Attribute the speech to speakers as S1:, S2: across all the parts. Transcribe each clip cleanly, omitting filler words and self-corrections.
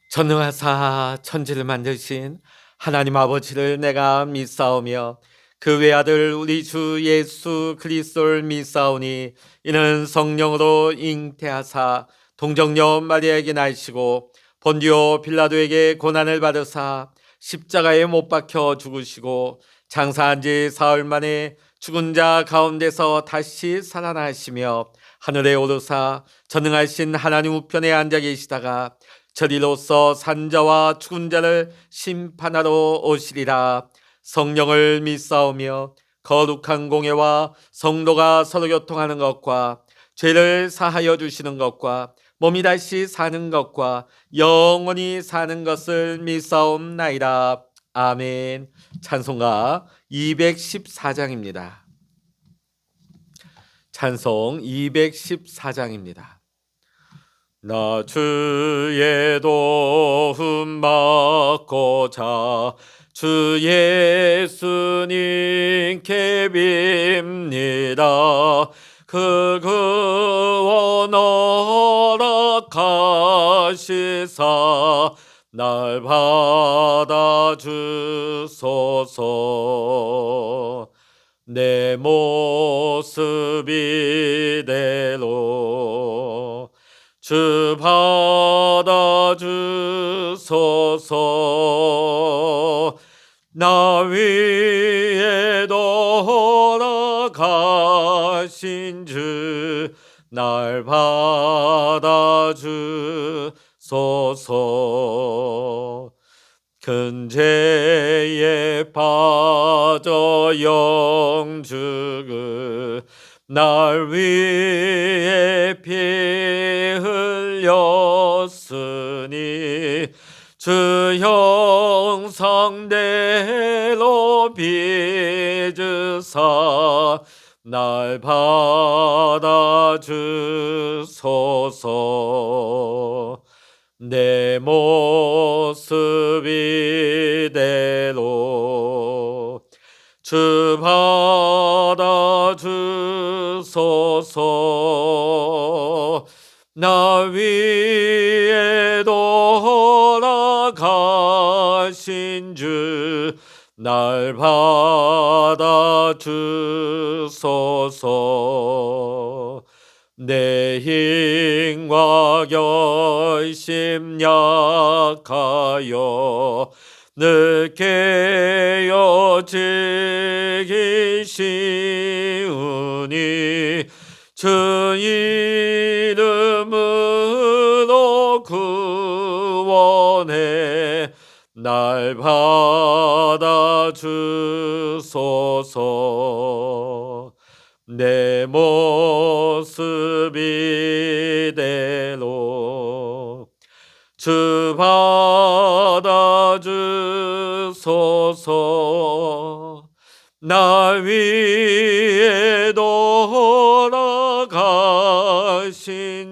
S1: 전능하사 천지를 만드신 하나님 아버지를 내가 믿사오며 그 외아들 우리 주 예수 그리스도를 믿사오니 이는 성령으로 잉태하사 동정녀 마리아에게 나시고 본디오 빌라도에게 고난을 받으사 십자가에 못 박혀 죽으시고 장사한 지 사흘 만에 죽은 자 가운데서 다시 살아나시며 하늘에 오르사 전능하신 하나님 우편에 앉아 계시다가 저리로서 산자와 죽은 자를 심판하러 오시리라. 성령을 믿사오며 거룩한 공예와 성도가 서로 교통하는 것과 죄를 사하여 주시는 것과 몸이 다시 사는 것과 영원히 사는 것을 믿사옵나이다. 아멘. 찬송가 214장입니다. 찬송 214장입니다. 나 주의 도움 받고자 주 예수님께 빕니다. 그 구원 허락하시사 날 받아주소서. 내 모습 이대로 주 받아주소서. 나 위에 돌아가신 주 날 받아주소서. 큰 죄에 빠져 영죽을 날 위해 피 흘렸으니 주 형상대로 빚으사 날 받아주소서. 내 모습 이대로 주 받아주소서. 나 위에 돌아가신 주 날 받아주소서. 내 힘과 결심 약하여 늘 깨어지기 쉬우니 주 이름으로 구원해 날 받아주소서. 내 모습 이대로 주 받아주소서. 날 위에 돌아가신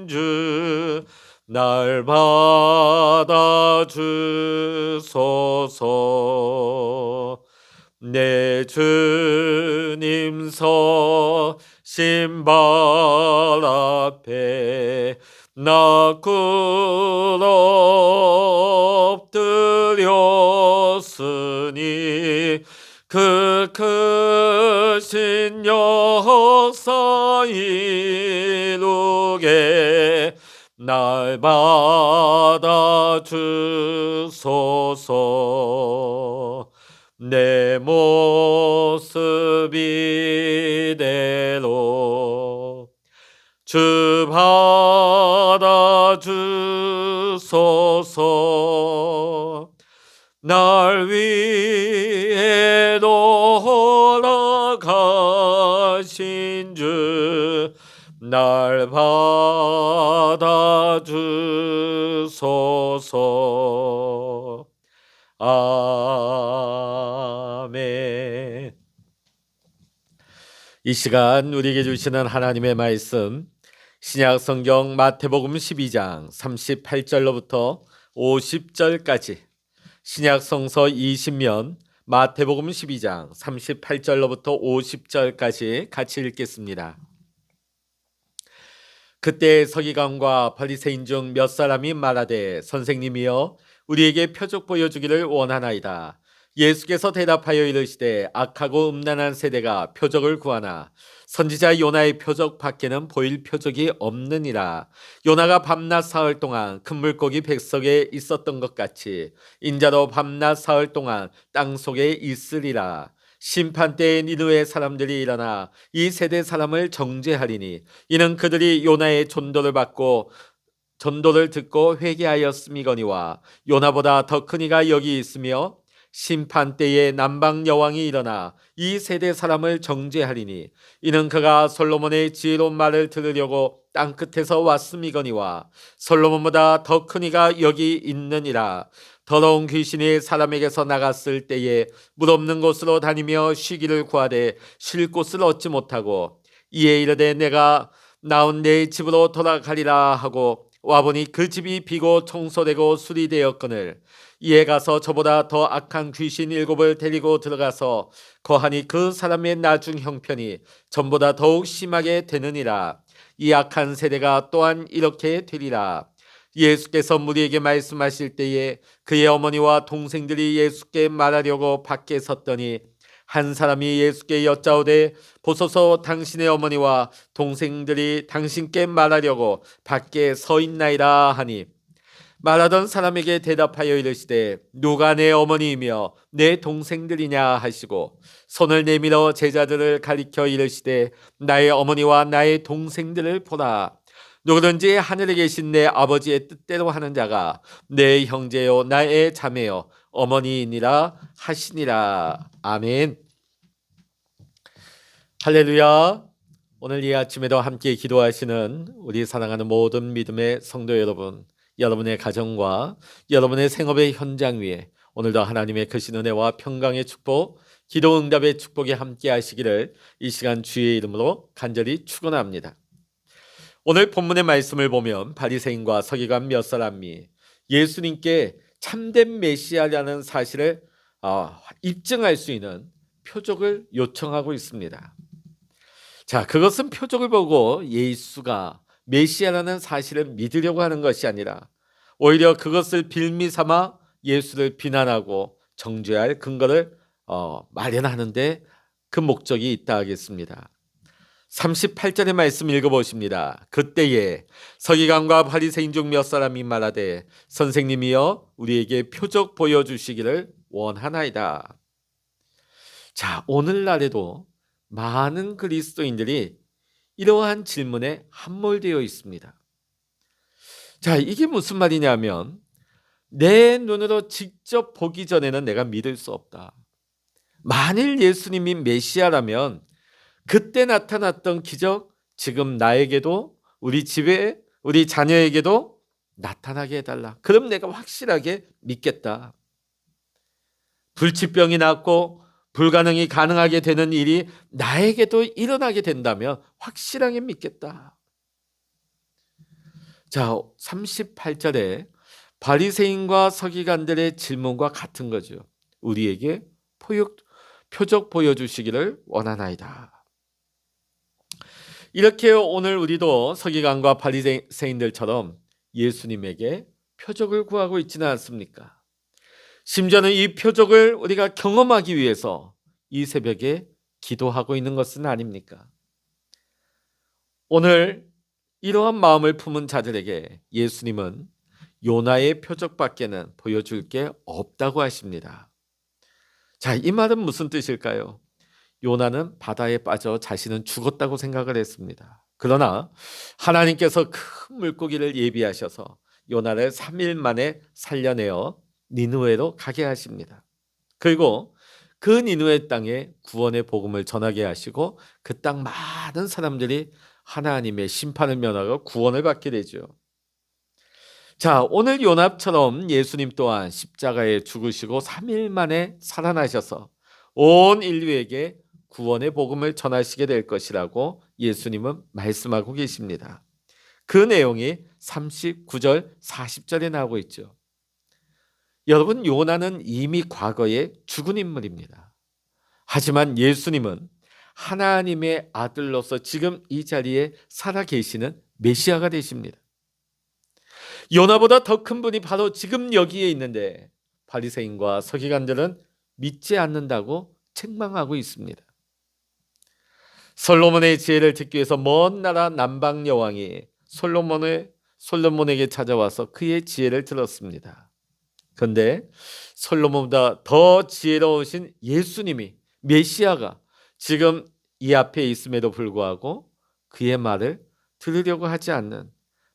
S1: 주 날 받아주소서. 내 주님 서신 발 앞에 나 꿇어 엎드렸으니 그 크신 역사 이루게 날 받아주소서. 내 모습 이대로 주 받아주소서. 날 위해 돌아가신 주 날 받아주소서. 아멘. 이 시간 우리에게 주시는 하나님의 말씀 신약 성경 마태복음 12장 38절로부터 50절까지 신약 성서 20면 마태복음 12장 38절로부터 50절까지 같이 읽겠습니다. 그때 서기관과 바리새인 중 몇 사람이 말하되 선생님이여 우리에게 표적 보여주기를 원하나이다. 예수께서 대답하여 이르시되 악하고 음란한 세대가 표적을 구하나 선지자 요나의 표적 밖에는 보일 표적이 없느니라. 요나가 밤낮 사흘 동안 큰 물고기 뱃속에 있었던 것 같이 인자도 밤낮 사흘 동안 땅 속에 있으리라. 심판 때에 니느웨 사람들이 일어나 이 세대 사람을 정죄하리니 이는 그들이 요나의 전도를 듣고 회개하였음이거니와 요나보다 더 큰 이가 여기 있으며 심판 때에 남방 여왕이 일어나 이 세대 사람을 정죄하리니 이는 그가 솔로몬의 지혜로운 말을 들으려고 땅 끝에서 왔음이거니와 솔로몬보다 더 큰 이가 여기 있느니라. 더러운 귀신이 사람에게서 나갔을 때에 물 없는 곳으로 다니며 쉬기를 구하되 쉴 곳을 얻지 못하고 이에 이르되 내가 나온 내 집으로 돌아가리라 하고 와보니 그 집이 비고 청소되고 수리되었거늘 이에 가서 저보다 더 악한 귀신 7을 데리고 들어가서 거하니 그 사람의 나중 형편이 전보다 더욱 심하게 되느니라. 이 악한 세대가 또한 이렇게 되리라. 예수께서 무리에게 말씀하실 때에 그의 어머니와 동생들이 예수께 말하려고 밖에 섰더니 한 사람이 예수께 여짜오되 보소서 당신의 어머니와 동생들이 당신께 말하려고 밖에 서 있나이다 하니 말하던 사람에게 대답하여 이르시되 누가 내 어머니이며 내 동생들이냐 하시고 손을 내밀어 제자들을 가리켜 이르시되 나의 어머니와 나의 동생들을 보라. 누구든지 하늘에 계신 내 아버지의 뜻대로 하는 자가 내 형제요 나의 자매요 어머니이니라 하시니라. 아멘. 할렐루야. 오늘 이 아침에도 함께 기도하시는 우리 사랑하는 모든 믿음의 성도 여러분, 여러분의 가정과 여러분의 생업의 현장 위에 오늘도 하나님의 크신 은혜와 평강의 축복, 기도 응답의 축복이 함께 하시기를 이 시간 주의 이름으로 간절히 축원합니다. 오늘 본문의 말씀을 보면 바리새인과 서기관 몇 사람이 예수님께 참된 메시아라는 사실을 입증할 수 있는 표적을 요청하고 있습니다. 자, 그것은 표적을 보고 예수가 메시아라는 사실을 믿으려고 하는 것이 아니라 오히려 그것을 빌미 삼아 예수를 비난하고 정죄할 근거를 마련하는데 그 목적이 있다 하겠습니다. 38절의 말씀 읽어보십니다. 그때에 서기관과 바리새인 중 몇 사람이 말하되 선생님이여 우리에게 표적 보여주시기를 원하나이다. 자, 오늘날에도 많은 그리스도인들이 이러한 질문에 함몰되어 있습니다. 자, 이게 무슨 말이냐면 내 눈으로 직접 보기 전에는 내가 믿을 수 없다. 만일 예수님이 메시아라면 그때 나타났던 기적 지금 나에게도 우리 집에 우리 자녀에게도 나타나게 해달라. 그럼 내가 확실하게 믿겠다. 불치병이 낫고 불가능이 가능하게 되는 일이 나에게도 일어나게 된다면 확실하게 믿겠다. 자, 38절에 바리새인과 서기관들의 질문과 같은 거죠. 우리에게 표적 보여주시기를 원하나이다. 이렇게 오늘 우리도 서기관과 바리새인들처럼 예수님에게 표적을 구하고 있지는 않습니까? 심지어는 이 표적을 우리가 경험하기 위해서 이 새벽에 기도하고 있는 것은 아닙니까? 오늘 이러한 마음을 품은 자들에게 예수님은 요나의 표적밖에는 보여줄 게 없다고 하십니다. 자, 이 말은 무슨 뜻일까요? 요나는 바다에 빠져 자신은 죽었다고 생각을 했습니다. 그러나 하나님께서 큰 물고기를 예비하셔서 요나를 3일 만에 살려내어 니느웨로 가게 하십니다. 그리고 그 니느웨 땅에 구원의 복음을 전하게 하시고 그 땅 많은 사람들이 하나님의 심판을 면하고 구원을 받게 되죠. 자, 오늘 요나처럼 예수님 또한 십자가에 죽으시고 3일 만에 살아나셔서 온 인류에게 구원의 복음을 전하시게 될 것이라고 예수님은 말씀하고 계십니다. 그 내용이 39절, 40절에 나오고 있죠. 여러분, 요나는 이미 과거에 죽은 인물입니다. 하지만 예수님은 하나님의 아들로서 지금 이 자리에 살아계시는 메시아가 되십니다. 요나보다 더 큰 분이 바로 지금 여기에 있는데 바리새인과 서기관들은 믿지 않는다고 책망하고 있습니다. 솔로몬의 지혜를 듣기 위해서 먼 나라 남방 여왕이 솔로몬에게 찾아와서 그의 지혜를 들었습니다. 그런데 솔로몬보다 더 지혜로우신 예수님이, 메시아가 지금 이 앞에 있음에도 불구하고 그의 말을 들으려고 하지 않는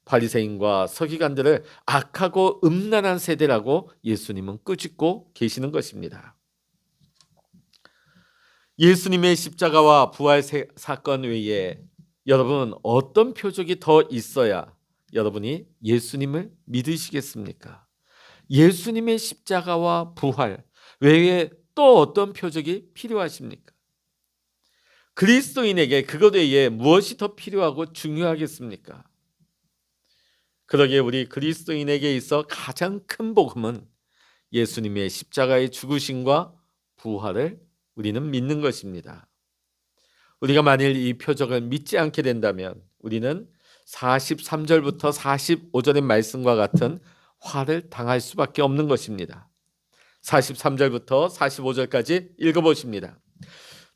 S1: 바리새인과 서기관들을 악하고 음란한 세대라고 예수님은 꾸짖고 계시는 것입니다. 예수님의 십자가와 부활 사건 외에 여러분 어떤 표적이 더 있어야 여러분이 예수님을 믿으시겠습니까? 예수님의 십자가와 부활 외에 또 어떤 표적이 필요하십니까? 그리스도인에게 그것 외에 무엇이 더 필요하고 중요하겠습니까? 그러기에 우리 그리스도인에게 있어 가장 큰 복음은 예수님의 십자가의 죽으심과 부활을 우리는 믿는 것입니다. 우리가 만일 이 표적을 믿지 않게 된다면 우리는 43절부터 45절의 말씀과 같은 화를 당할 수밖에 없는 것입니다. 43절부터 45절까지 읽어보십니다.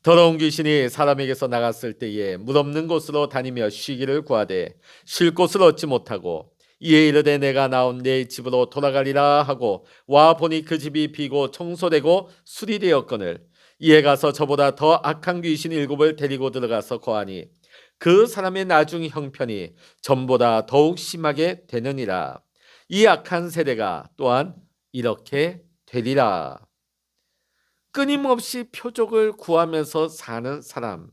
S1: 더러운 귀신이 사람에게서 나갔을 때에 물 없는 곳으로 다니며 쉬기를 구하되 쉴 곳을 얻지 못하고 이에 이르되 내가 나온 내 집으로 돌아가리라 하고 와 보니 그 집이 비고 청소되고 수리되었거늘 이에 가서 저보다 더 악한 귀신 7을 데리고 들어가서 거하니 그 사람의 나중 형편이 전보다 더욱 심하게 되느니라. 이 악한 세대가 또한 이렇게 되리라. 끊임없이 표적을 구하면서 사는 사람,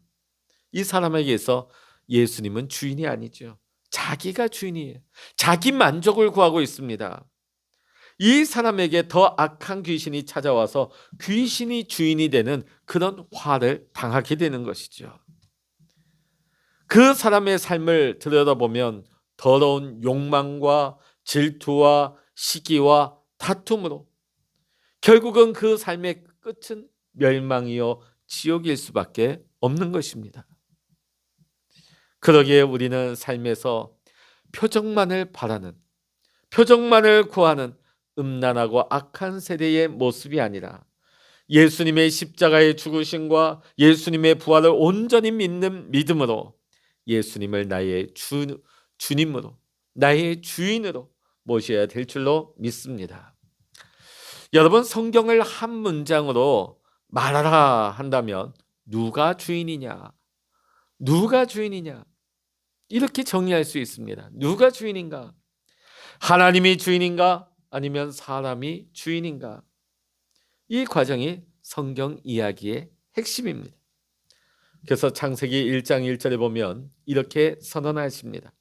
S1: 이 사람에게서 예수님은 주인이 아니죠. 자기가 주인이에요. 자기 만족을 구하고 있습니다. 이 사람에게 더 악한 귀신이 찾아와서 귀신이 주인이 되는 그런 화를 당하게 되는 것이죠. 그 사람의 삶을 들여다보면 더러운 욕망과 질투와 시기와 다툼으로 결국은 그 삶의 끝은 멸망이요 지옥일 수밖에 없는 것입니다. 그러기에 우리는 삶에서 표적만을 바라는, 표적만을 구하는 음란하고 악한 세대의 모습이 아니라 예수님의 십자가의 죽으심과 예수님의 부활을 온전히 믿는 믿음으로 예수님을 나의 주님으로, 나의 주인으로 모셔야 될 줄로 믿습니다. 여러분, 성경을 한 문장으로 말하라 한다면 누가 주인이냐? 누가 주인이냐? 이렇게 정의할 수 있습니다. 누가 주인인가? 하나님이 주인인가? 아니면 사람이 주인인가? 이 과정이 성경 이야기의 핵심입니다. 그래서 창세기 1장 1절에 보면 이렇게 선언하십니다.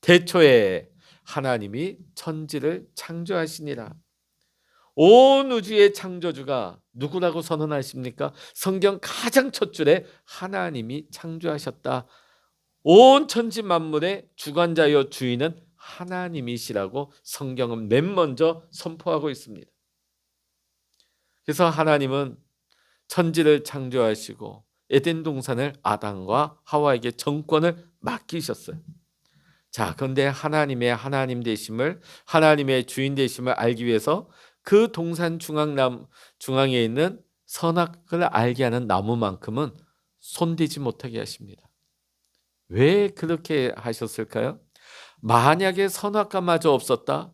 S1: 태초에 하나님이 천지를 창조하시니라. 온 우주의 창조주가 누구라고 선언하십니까? 성경 가장 첫 줄에 하나님이 창조하셨다. 온 천지 만물의 주관자요 주인은 하나님이시라고 성경은 맨 먼저 선포하고 있습니다. 그래서 하나님은 천지를 창조하시고 에덴 동산을 아담과 하와에게 정권을 맡기셨어요. 자, 그런데 하나님의 하나님 되심을, 하나님의 주인 되심을 알기 위해서 그 동산 중앙에 있는 선악을 알게 하는 나무만큼은 손대지 못하게 하십니다. 왜 그렇게 하셨을까요? 만약에 선악과마저 없었다?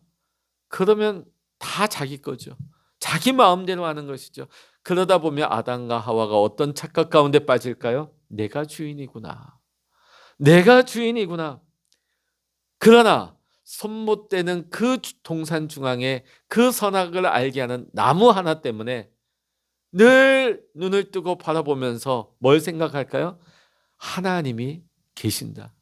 S1: 그러면 다 자기 거죠. 자기 마음대로 하는 것이죠. 그러다 보면 아담과 하와가 어떤 착각 가운데 빠질까요? 내가 주인이구나. 내가 주인이구나. 그러나 손못 대는 그 동산 중앙에 그 선악을 알게 하는 나무 하나 때문에 늘 눈을 뜨고 바라보면서 뭘 생각할까요? 하나님이 계신다.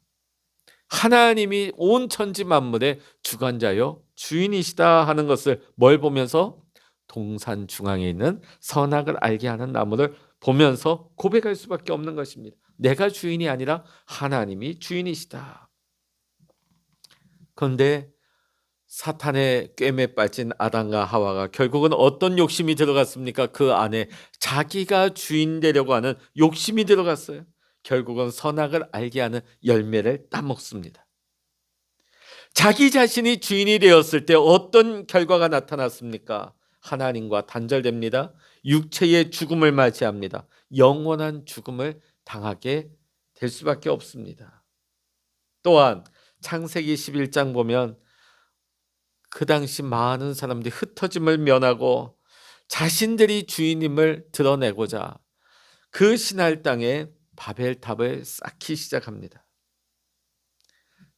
S1: 하나님이 온 천지 만물의 주관자요 주인이시다 하는 것을 뭘 보면서? 동산 중앙에 있는 선악을 알게 하는 나무를 보면서 고백할 수밖에 없는 것입니다. 내가 주인이 아니라 하나님이 주인이시다. 그런데 사탄의 꿰매 빠진 아담과 하와가 결국은 어떤 욕심이 들어갔습니까? 그 안에 자기가 주인 되려고 하는 욕심이 들어갔어요. 결국은 선악을 알게 하는 열매를 따먹습니다. 자기 자신이 주인이 되었을 때 어떤 결과가 나타났습니까? 하나님과 단절됩니다. 육체의 죽음을 맞이합니다. 영원한 죽음을 당하게 될 수밖에 없습니다. 또한 창세기 11장 보면 그 당시 많은 사람들이 흩어짐을 면하고 자신들이 주인임을 드러내고자 그 신할 땅에 바벨탑을 쌓기 시작합니다.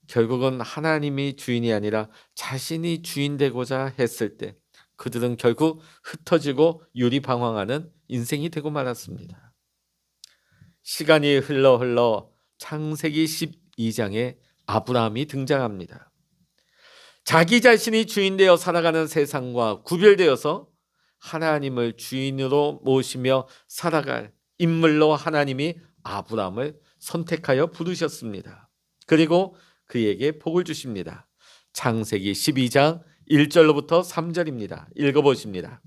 S1: 결국은 하나님이 주인이 아니라 자신이 주인 되고자 했을 때 그들은 결국 흩어지고 유리방황하는 인생이 되고 말았습니다. 시간이 흘러 창세기 12장에 아브라함이 등장합니다. 자기 자신이 주인 되어 살아가는 세상과 구별되어서 하나님을 주인으로 모시며 살아갈 인물로 하나님이 아브라함을 선택하여 부르셨습니다. 그리고 그에게 복을 주십니다. 창세기 12장 1절로부터 3절입니다. 읽어보십니다.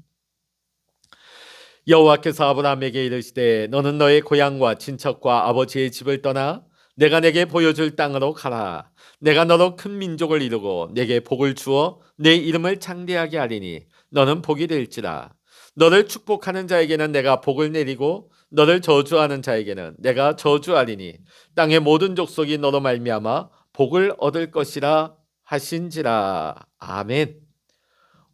S1: 여호와께서 아브라함에게 이르시되 너는 너의 고향과 친척과 아버지의 집을 떠나 내가 내게 보여줄 땅으로 가라. 내가 너로 큰 민족을 이루고 내게 복을 주어 내 이름을 장대하게 하리니 너는 복이 될지라. 너를 축복하는 자에게는 내가 복을 내리고 너를 저주하는 자에게는 내가 저주하리니 땅의 모든 족속이 너로 말미암아 복을 얻을 것이라 하신지라. 아멘.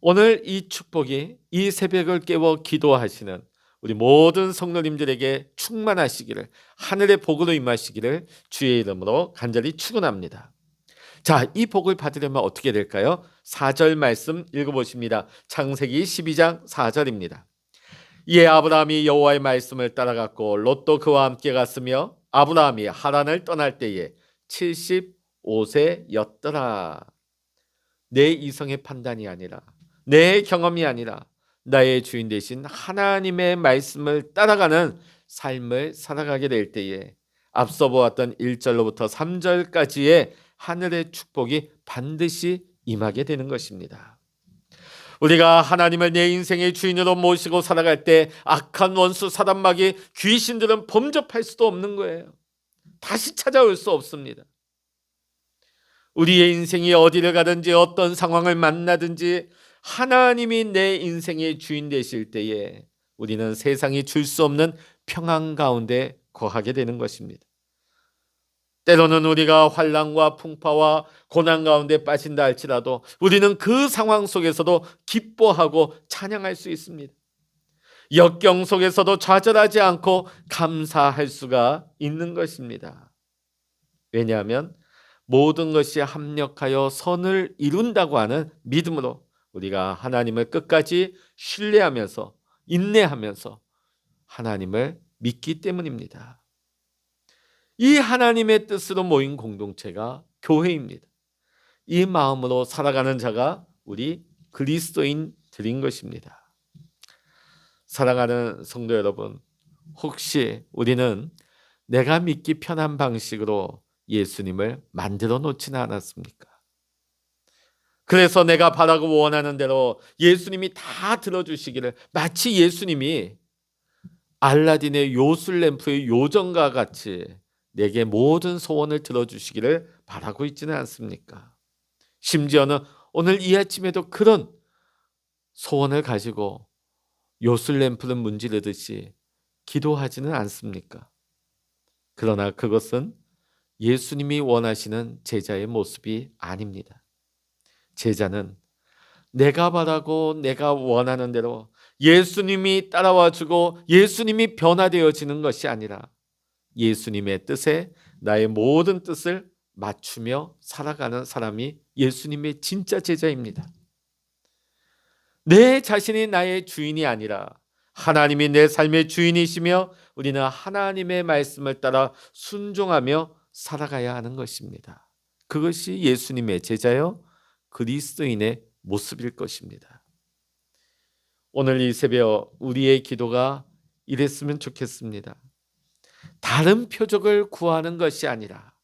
S1: 오늘 이 축복이 이 새벽을 깨워 기도하시는 우리 모든 성도님들에게 충만하시기를, 하늘의 복으로 임하시기를 주의 이름으로 간절히 축원합니다. 자, 이 복을 받으려면 어떻게 될까요? 4절 말씀 읽어보십니다. 창세기 12장 4절입니다. 이에 아브라함이 여호와의 말씀을 따라갔고 롯도 그와 함께 갔으며 아브라함이 하란을 떠날 때에 75세였더라. 내 이성의 판단이 아니라, 내 경험이 아니라 나의 주인 되신 하나님의 말씀을 따라가는 삶을 살아가게 될 때에 앞서 보았던 1절로부터 3절까지의 하늘의 축복이 반드시 임하게 되는 것입니다. 우리가 하나님을 내 인생의 주인으로 모시고 살아갈 때 악한 원수 사단마귀 귀신들은 범접할 수도 없는 거예요. 다시 찾아올 수 없습니다. 우리의 인생이 어디를 가든지 어떤 상황을 만나든지 하나님이 내 인생의 주인 되실 때에 우리는 세상이 줄 수 없는 평안 가운데 거하게 되는 것입니다. 때로는 우리가 환난과 풍파와 고난 가운데 빠진다 할지라도 우리는 그 상황 속에서도 기뻐하고 찬양할 수 있습니다. 역경 속에서도 좌절하지 않고 감사할 수가 있는 것입니다. 왜냐하면 모든 것이 합력하여 선을 이룬다고 하는 믿음으로 우리가 하나님을 끝까지 신뢰하면서 인내하면서 하나님을 믿기 때문입니다. 이 하나님의 뜻으로 모인 공동체가 교회입니다. 이 마음으로 살아가는 자가 우리 그리스도인들인 것입니다. 사랑하는 성도 여러분, 혹시 우리는 내가 믿기 편한 방식으로 예수님을 만들어 놓지는 않았습니까? 그래서 내가 바라고 원하는 대로 예수님이 다 들어주시기를, 마치 예수님이 알라딘의 요술램프의 요정과 같이 내게 모든 소원을 들어주시기를 바라고 있지는 않습니까? 심지어는 오늘 이 아침에도 그런 소원을 가지고 요술램프를 문지르듯이 기도하지는 않습니까? 그러나 그것은 예수님이 원하시는 제자의 모습이 아닙니다. 제자는 내가 바라고 내가 원하는 대로 예수님이 따라와주고 예수님이 변화되어지는 것이 아니라 예수님의 뜻에 나의 모든 뜻을 맞추며 살아가는 사람이 예수님의 진짜 제자입니다. 내 자신이 나의 주인이 아니라 하나님이 내 삶의 주인이시며 우리는 하나님의 말씀을 따라 순종하며 살아가야 하는 것입니다. 그것이 예수님의 제자요 그리스도인의 모습일 것입니다. 오늘 이 새벽 우리의 기도가 이랬으면 좋겠습니다. 다른 표적을 구하는 것이 아니라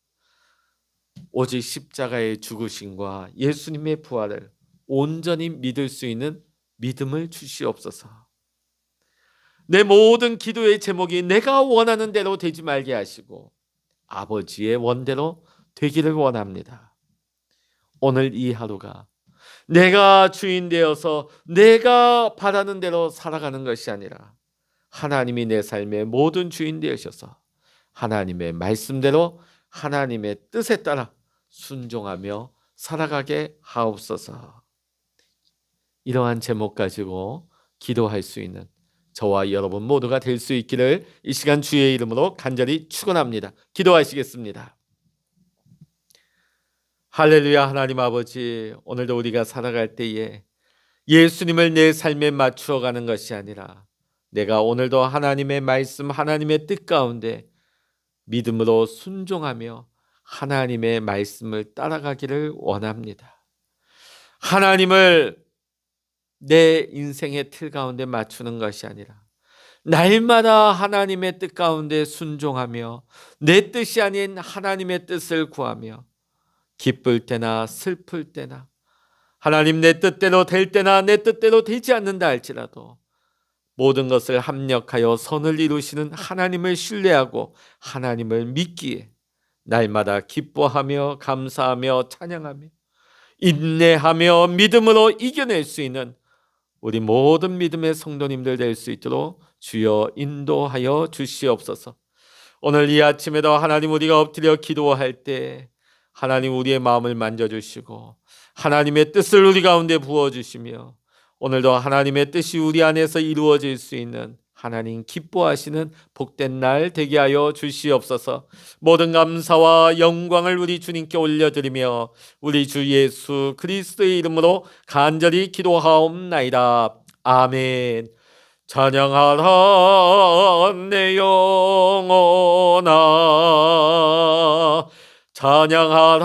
S1: 오직 십자가의 죽으심과 예수님의 부활을 온전히 믿을 수 있는 믿음을 주시옵소서. 내 모든 기도의 제목이 내가 원하는 대로 되지 말게 하시고 아버지의 원대로 되기를 원합니다. 오늘 이 하루가 내가 주인 되어서 내가 바라는 대로 살아가는 것이 아니라 하나님이 내 삶의 모든 주인 되셔서 하나님의 말씀대로 하나님의 뜻에 따라 순종하며 살아가게 하옵소서. 이러한 제목 가지고 기도할 수 있는 저와 여러분 모두가 될 수 있기를 이 시간 주의 이름으로 간절히 축원합니다. 기도하시겠습니다. 할렐루야. 하나님 아버지, 오늘도 우리가 살아갈 때에 예수님을 내 삶에 맞추어 가는 것이 아니라 내가 오늘도 하나님의 말씀, 하나님의 뜻 가운데 믿음으로 순종하며 하나님의 말씀을 따라가기를 원합니다. 하나님을 내 인생의 틀 가운데 맞추는 것이 아니라 날마다 하나님의 뜻 가운데 순종하며 내 뜻이 아닌 하나님의 뜻을 구하며 기쁠 때나 슬플 때나 하나님 내 뜻대로 될 때나 내 뜻대로 되지 않는다 할지라도 모든 것을 합력하여 선을 이루시는 하나님을 신뢰하고 하나님을 믿기에 날마다 기뻐하며 감사하며 찬양하며 인내하며 믿음으로 이겨낼 수 있는 우리 모든 믿음의 성도님들 될 수 있도록 주여 인도하여 주시옵소서. 오늘 이 아침에도 하나님 우리가 엎드려 기도할 때 하나님 우리의 마음을 만져주시고 하나님의 뜻을 우리 가운데 부어주시며 오늘도 하나님의 뜻이 우리 안에서 이루어질 수 있는 하나님 기뻐하시는 복된 날 되게 하여 주시옵소서. 모든 감사와 영광을 우리 주님께 올려드리며 우리 주 예수 그리스도의 이름으로 간절히 기도하옵나이다. 아멘. 찬양하라 내 영혼아, 찬양하라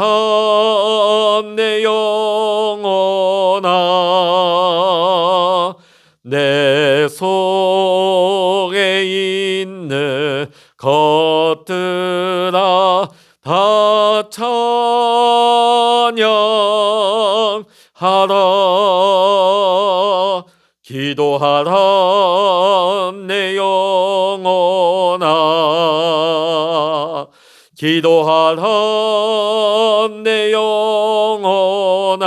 S1: 내 영혼아, 내 속에 있는 것들아 다 찬양하라. 기도하라 내 영혼아, 기도하라 내 영혼아,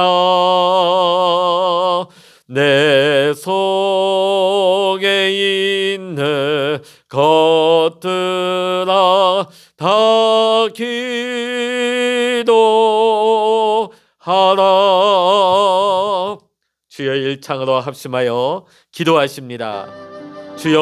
S1: 내 속에 있는 것들아 다 기도하라. 주여 일창으로 합심하여 기도하십니다. 주여